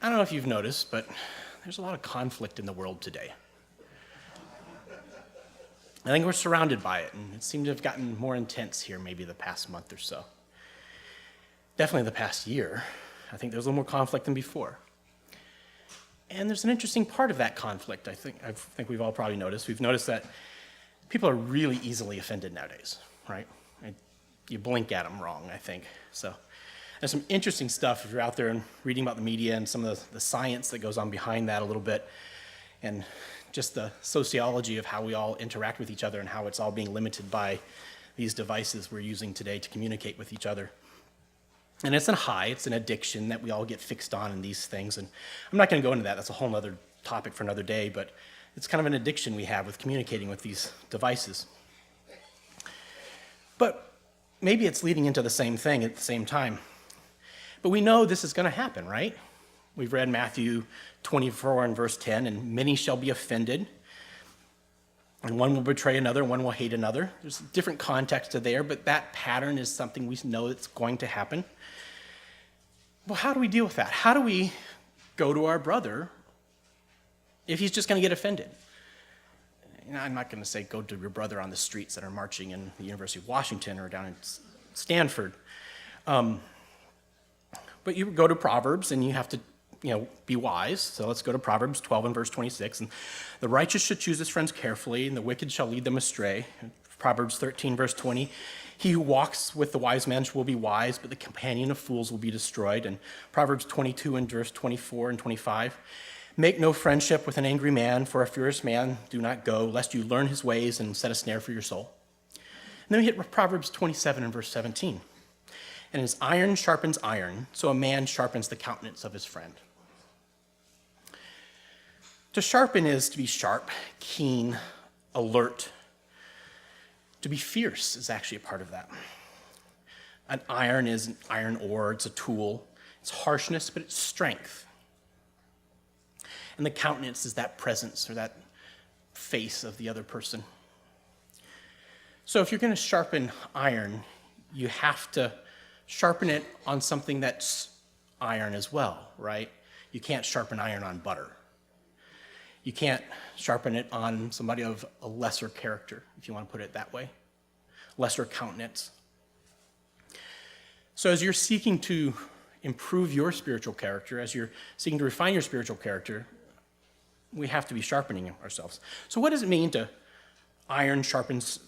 I don't know if you've noticed, but there's a lot of conflict in the world today. I think we're surrounded by it, and it seemed to have gotten more intense here maybe the past month or so. Definitely the past year. I think there's a little more conflict than before. And there's an interesting part of that conflict, I think we've all probably noticed. We've noticed that people are really easily offended nowadays, right? You blink at them wrong, I think. So there's some interesting stuff if you're out there and reading about the media and some of the science that goes on behind that a little bit, and just the sociology of how we all interact with each other and how it's all being limited by these devices we're using today to communicate with each other. And it's an addiction that we all get fixed on in these things. And I'm not going to go into that. That's a whole other topic for another day, but it's kind of an addiction we have with communicating with these devices. But maybe it's leading into the same thing at the same time. But we know this is going to happen, right? We've read Matthew 24 and verse 10, and many shall be offended, and one will betray another, and one will hate another. There's a different context to there, but that pattern is something we know that's going to happen. Well, how do we deal with that? How do we go to our brother if he's just going to get offended? I'm not going to say go to your brother on the streets that are marching in the University of Washington or down in Stanford. But you go to Proverbs, and you have to be wise. So let's go to Proverbs 12 and verse 26. And the righteous should choose his friends carefully, and the wicked shall lead them astray. Proverbs 13 verse 20. He who walks with the wise man will be wise, but the companion of fools will be destroyed. And Proverbs 22 and verse 24 and 25. Make no friendship with an angry man, for a furious man do not go, lest you learn his ways and set a snare for your soul. And then we hit Proverbs 27 and verse 17. And as iron sharpens iron, so a man sharpens the countenance of his friend. To sharpen is to be sharp, keen, alert. To be fierce is actually a part of that. An iron is an iron ore, it's a tool. It's harshness, but it's strength. And the countenance is that presence or that face of the other person. So if you're going to sharpen iron, you have to sharpen it on something that's iron as well, right? You can't sharpen iron on butter. You can't sharpen it on somebody of a lesser character, if you want to put it that way, lesser countenance. So as you're seeking to improve your spiritual character, as you're seeking to refine your spiritual character, we have to be sharpening ourselves. So what does it mean to iron sharpens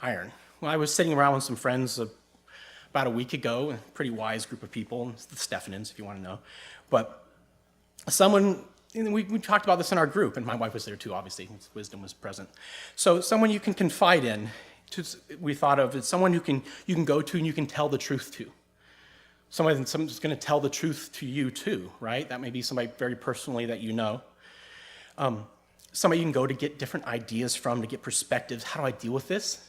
iron? Well, I was sitting around with some friends about a week ago, a pretty wise group of people, the Stephanins, if you want to know. But we talked about this in our group, and my wife was there too, obviously. Wisdom was present. So someone you can confide in, we thought of as someone you can go to and you can tell the truth to. Someone's going to tell the truth to you too, right? That may be somebody very personally that you know. Somebody you can go to get different ideas from, to get perspectives. How do I deal with this?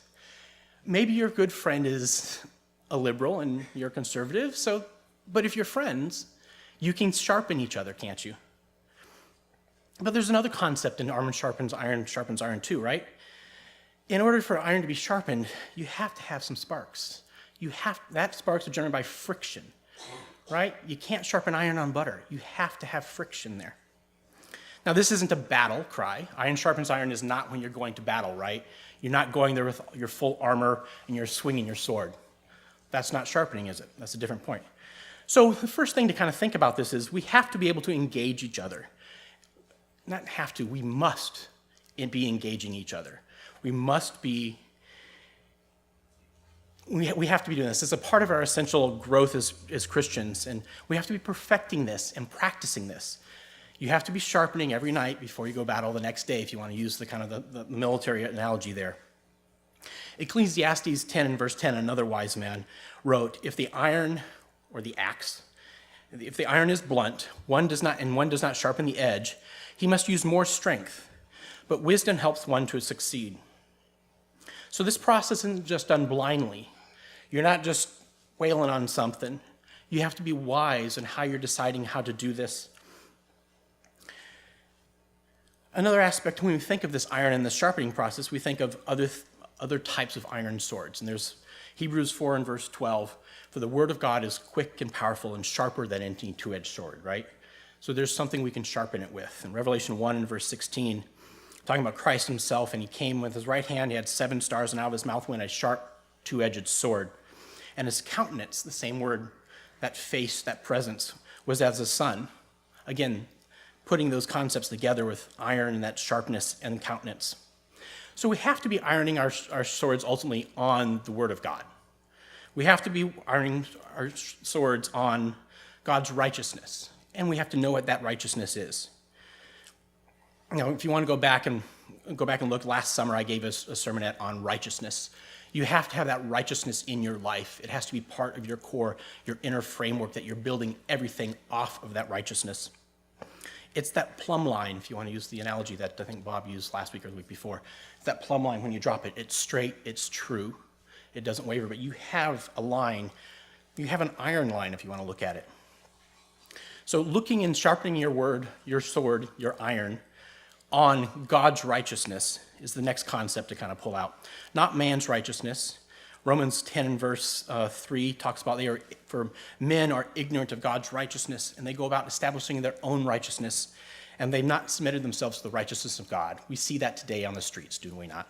Maybe your good friend is a liberal and you're conservative, but if you're friends, you can sharpen each other, can't you? But there's another concept in iron sharpens iron too, right? In order for iron to be sharpened, you have to have some sparks. That sparks are generated by friction, right? You can't sharpen iron on butter. You have to have friction there. Now, this isn't a battle cry. Iron sharpens iron is not when you're going to battle, right? You're not going there with your full armor and you're swinging your sword. That's not sharpening, is it? That's a different point. So the first thing to kind of think about this is we have to be able to engage each other. Not have to, we must be engaging each other. We have to be doing this. It's a part of our essential growth as Christians, and we have to be perfecting this and practicing this. You have to be sharpening every night before you go battle the next day, if you want to use the kind of the military analogy there. Ecclesiastes 10 and verse 10, another wise man wrote, if the iron or the axe, if the iron is blunt, one does not sharpen the edge, he must use more strength, but wisdom helps one to succeed. So this process isn't just done blindly. You're not just wailing on something. You have to be wise in how you're deciding how to do this. Another aspect, when we think of this iron and the sharpening process, we think of other types of iron swords. And there's Hebrews 4 and verse 12, for the word of God is quick and powerful and sharper than any two-edged sword, right? So there's something we can sharpen it with. In Revelation 1 and verse 16, talking about Christ himself, and he came with his right hand, he had 7 stars, and out of his mouth went a sharp, two-edged sword. And his countenance, the same word, that face, that presence, was as the sun. Again, putting those concepts together with iron and that sharpness and countenance. So we have to be ironing our swords ultimately on the Word of God. We have to be ironing our swords on God's righteousness, and we have to know what that righteousness is. Now, if you want to go back and look, last summer I gave us a sermonette on righteousness. You have to have that righteousness in your life. It has to be part of your core, your inner framework, that you're building everything off of that righteousness. It's that plumb line, if you want to use the analogy that I think Bob used last week or the week before. It's that plumb line when you drop it. It's straight, it's true, it doesn't waver, but you have a line, you have an iron line if you want to look at it. So looking and sharpening your word, your sword, your iron, on God's righteousness is the next concept to kind of pull out. Not man's righteousness. Romans 10 and verse 3 talks about for men are ignorant of God's righteousness, and they go about establishing their own righteousness, and they've not submitted themselves to the righteousness of God. We see that today on the streets, do we not?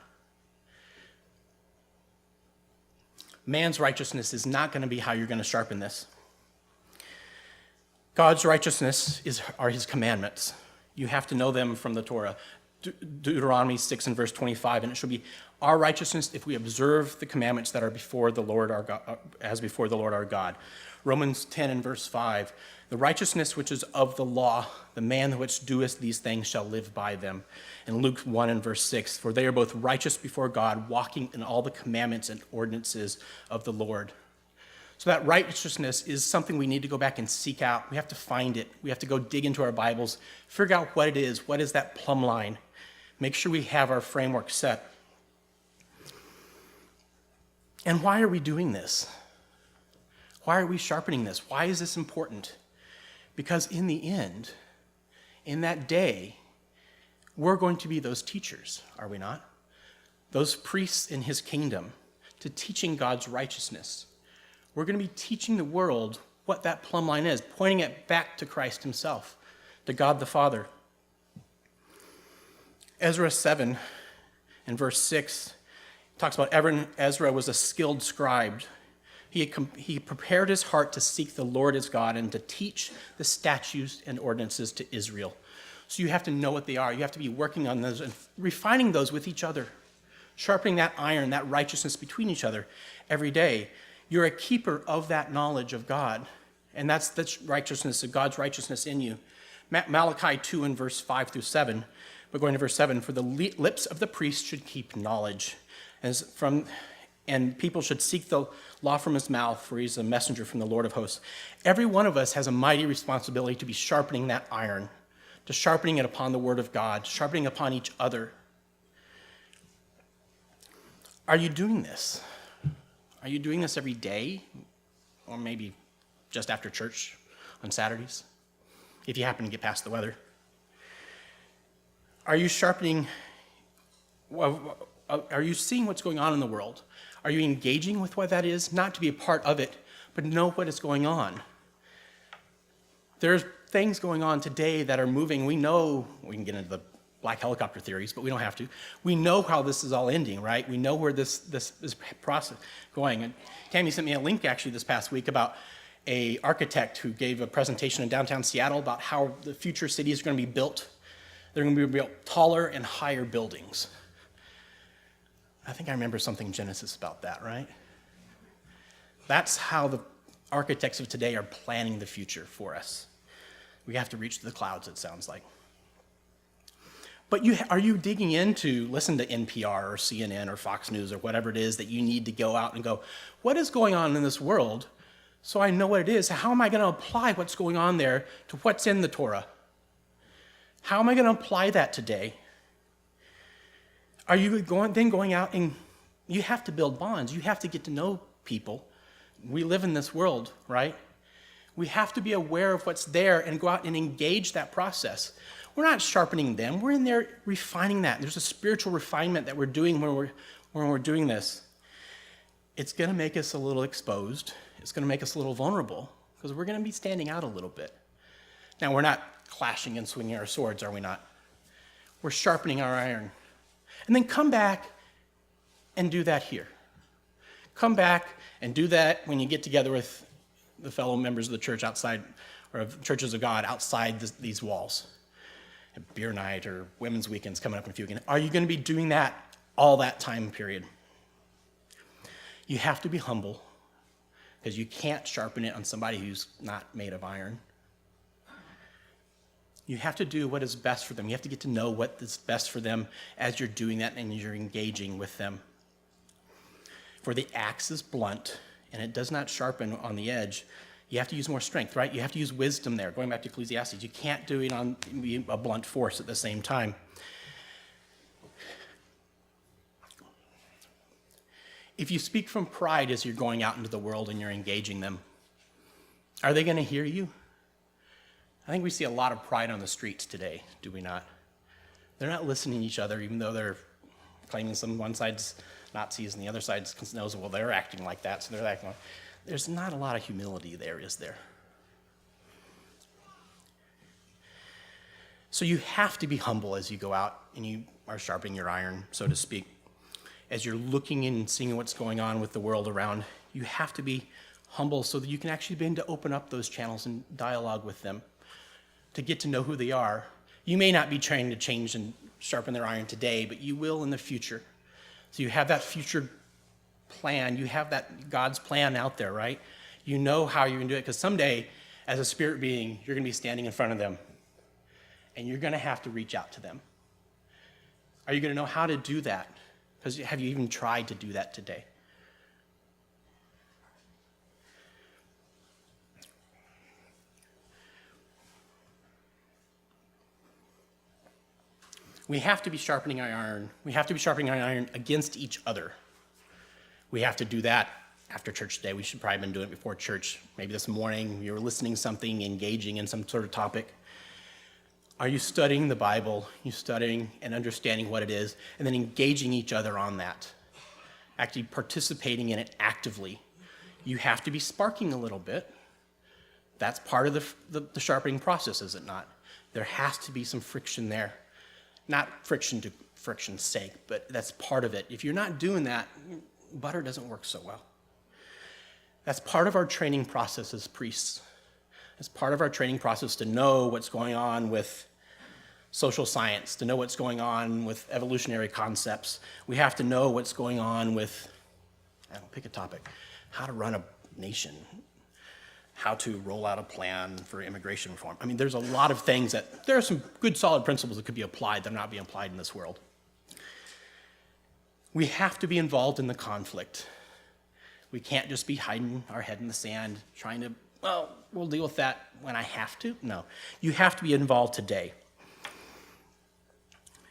Man's righteousness is not going to be how you're going to sharpen this. God's righteousness are his commandments. You have to know them from the Torah. Deuteronomy 6 and verse 25, and it shall be our righteousness if we observe the commandments that are before the Lord our God, as before the Lord our God. Romans 10 and verse 5, the righteousness which is of the law, the man which doeth these things shall live by them. And Luke 1 and verse 6, for they are both righteous before God, walking in all the commandments and ordinances of the Lord. So that righteousness is something we need to go back and seek out. We have to find it. We have to go dig into our Bibles, figure out what it is. What is that plumb line? Make sure we have our framework set. And why are we doing this? Why are we sharpening this? Why is this important? Because in the end, in that day, we're going to be those teachers, are we not? Those priests in his kingdom to teaching God's righteousness. We're going to be teaching the world what that plumb line is, pointing it back to Christ himself, to God the Father. Ezra 7 and verse 6 talks about Ezra was a skilled scribe. He prepared his heart to seek the Lord his God and to teach the statutes and ordinances to Israel. So you have to know what they are. You have to be working on those and refining those with each other, sharpening that iron, that righteousness between each other every day. You're a keeper of that knowledge of God, and that's the righteousness of God's righteousness in you. Malachi 2 and verse 5 through 7, but going to verse 7, for the lips of the priest should keep knowledge, and people should seek the law from his mouth, for he's a messenger from the Lord of hosts. Every one of us has a mighty responsibility to be sharpening that iron, to sharpening it upon the word of God, sharpening upon each other. Are you doing this? Are you doing this every day? Or maybe just after church on Saturdays, if you happen to get past the weather? Are you sharpening? Are you seeing what's going on in the world? Are you engaging with what that is? Not to be a part of it, but know what is going on. There's things going on today that are moving. We know, we can get into the black helicopter theories, but we don't have to. We know how this is all ending, right? We know where this process going. And Tammy sent me a link actually this past week about an architect who gave a presentation in downtown Seattle about how the future cities are going to be built. They're going to be built taller and higher buildings. I think I remember something in Genesis about that, right? That's how the architects of today are planning the future for us. We have to reach the clouds, it sounds like. But are you digging into, listen to NPR or CNN or Fox News or whatever it is that you need to go out and go, what is going on in this world so I know what it is? How am I going to apply what's going on there to what's in the Torah? How am I going to apply that today? Are you going out and you have to build bonds. You have to get to know people. We live in this world, right? We have to be aware of what's there and go out and engage that process. We're not sharpening them. We're in there refining that. There's a spiritual refinement that we're doing when we're doing this. It's going to make us a little exposed. It's going to make us a little vulnerable because we're going to be standing out a little bit. Now, we're not clashing and swinging our swords, are we not? We're sharpening our iron. And then come back and do that here. Come back and do that when you get together with the fellow members of the church outside, or of churches of God outside these walls. A beer night or women's weekends coming up in a few weekends. Are you going to be doing that all that time period? You have to be humble, because you can't sharpen it on somebody who's not made of iron. You have to do what is best for them. You have to get to know what is best for them as you're doing that and you're engaging with them. For the axe is blunt, and it does not sharpen on the edge. You have to use more strength, right? You have to use wisdom there. Going back to Ecclesiastes, you can't do it on a blunt force at the same time. If you speak from pride as you're going out into the world and you're engaging them, are they going to hear you? I think we see a lot of pride on the streets today, do we not? They're not listening to each other, even though they're claiming one side's Nazis and the other side knows, well, they're acting like that, so they're acting like. There's not a lot of humility there, is there? So you have to be humble as you go out and you are sharpening your iron, so to speak. As you're looking and seeing what's going on with the world around, you have to be humble so that you can actually begin to open up those channels and dialogue with them to get to know who they are. You may not be trying to change and sharpen their iron today, but you will in the future. So you have that future plan. You have that God's plan out there, right? You know how you're going to do it, because someday, as a spirit being, you're going to be standing in front of them, and you're going to have to reach out to them. Are you going to know how to do that? Because have you even tried to do that today? We have to be sharpening our iron. We have to be sharpening our iron against each other. We have to do that after church today. We should probably have been doing it before church. Maybe this morning you were listening to something, engaging in some sort of topic. Are you studying the Bible? You studying and understanding what it is, and then engaging each other on that, actually participating in it actively. You have to be sparking a little bit. That's part of the sharpening process, is it not? There has to be some friction there. Not friction to friction's sake, but that's part of it. If you're not doing that, butter doesn't work so well. That's part of our training process as priests. It's part of our training process to know what's going on with social science, to know what's going on with evolutionary concepts. We have to know what's going on with, pick a topic, how to run a nation, how to roll out a plan for immigration reform. I mean, there's a lot of things there are some good solid principles that could be applied that are not being applied in this world. We have to be involved in the conflict. We can't just be hiding our head in the sand, trying to, we'll deal with that when I have to. No, you have to be involved today,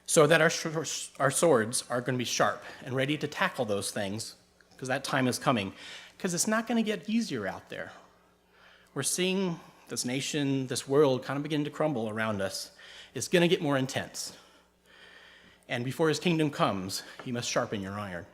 so that our swords are going to be sharp and ready to tackle those things, because that time is coming. Because it's not going to get easier out there. We're seeing this nation, this world kind of begin to crumble around us. It's going to get more intense. And before his kingdom comes, you must sharpen your iron.